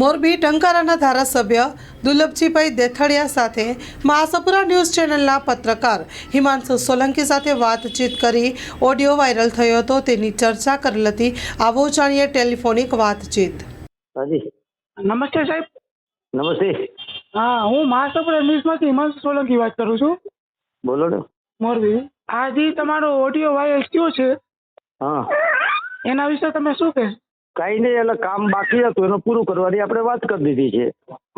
મોરબી ટંકારાના ધારાસભ્ય દુર્લભજીભાઈ દેથડિયા સાથે મહાસપુરા ન્યૂઝ ચેનલના પત્રકાર હિમાંશુ સોલંકી સાથે વાતચીત કરી ઓડિયો વાયરલ થયો હતો, તેની ચર્ચા કરેલ હતી। આવો જાણીએ ટેલિફોનિક વાતચીત। હાજી નમસ્તે સાહેબ। નમસ્તે, હા, હું મહાસપુરા ન્યૂઝમાંથી હિમાંશુ સોલંકી વાત કરું છું, બોલો ને। મોરબી। આજે તમારો ઓડિયો વાયરલ થયો છે, હા, એના વિશે તમે શું કહેશો? કાંઈ નહીં, એટલે કામ બાકી હતું એનું પૂરું કરવાની આપણે વાત કરી દીધી છે।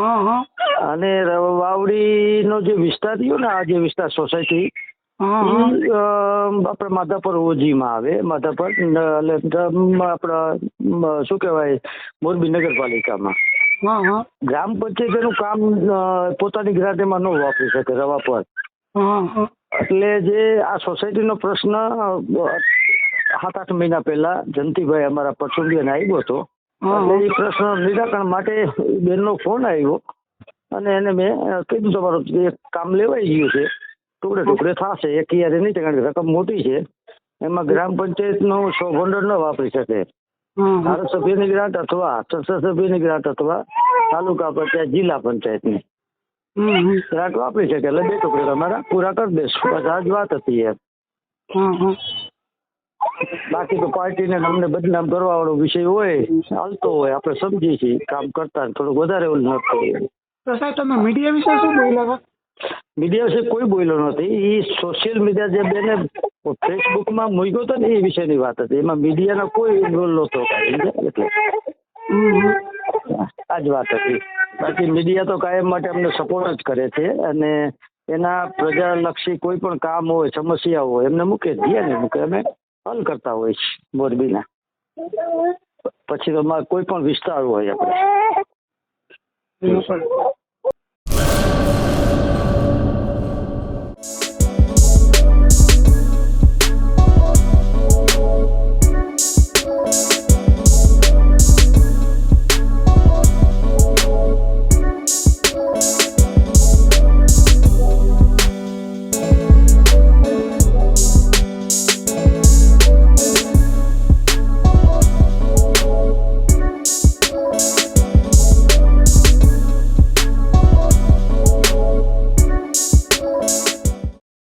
હા હા અને વાવડીનો જે વિસ્તાર થયો ને, આ જે વિસ્તાર સોસાયટી હા હા આપણે માધાપર ઓજીમાં આવે, માધાપર એટલે આપણા શું કહેવાય મોરબી નગરપાલિકામાં હા હા ગ્રામ પંચાયતનું કામ પોતાની ગ્રાન્ટમાં ન વાપરી શકે રવા પર। હા હા એટલે જે આ સોસાયટીનો પ્રશ્ન 7-8 મહિના પહેલા જયંતિભાઈ અમારા પટુંબિયાને આવ્યો હતો, એટલે એ પ્રશ્ન નિરાકરણ માટે બેનનો ફોન આવ્યો અને એને મેં કીધું તમારું એક કામ લેવાઈ ગયું છે, ટુકડે થશે, એક યારે નહીં, કારણ કે રકમ મોટી છે, એમાં ગ્રામ પંચાયતનો ભંડોળ ન વાપરી શકે। ધારાસભ્યની ગ્રાન્ટ અથવા સંસદ સભ્યની ગ્રાન્ટ અથવા તાલુકા પંચાયત જિલ્લા પંચાયતની ગ્રાન્ટ વાપરી શકે, એટલે 2 ટુકડે તમારા પૂરા કરી દેશું, બસ આ જ વાત હતી એમ। બાકી તો પાર્ટીને અમને બદનામ કરવા વાળો વિષય હોય, હાલતો હોય, આપણે સમજીએ છીએ, કામ કરતા થોડુંક વધારે ઓલું ન કરીએ। તો સાહેબ તમે મીડિયા વિશે શું બોલ્યા? મીડિયા વિશે કોઈ બોલ્યો નથી, એ સોશિયલ મીડિયા જે બેને ફેસબુકમાં મૂક્યો હતો ને એ વિશેની વાત હતી, એમાં મીડિયાનો કોઈ રોલ નહોતો કાંઈ, એટલે આ જ વાત હતી। બાકી મીડિયા તો કાયમ માટે અમને સપોર્ટ જ કરે છે અને એના પ્રજાલક્ષી કોઈ પણ કામ હોય, સમસ્યા હોય, એમને મૂકે, ધ્યાન મૂકે, અમે હલ કરતા હોય છે મોરબીના। પછી તો કોઈ પણ વિસ્તાર હોય આપણે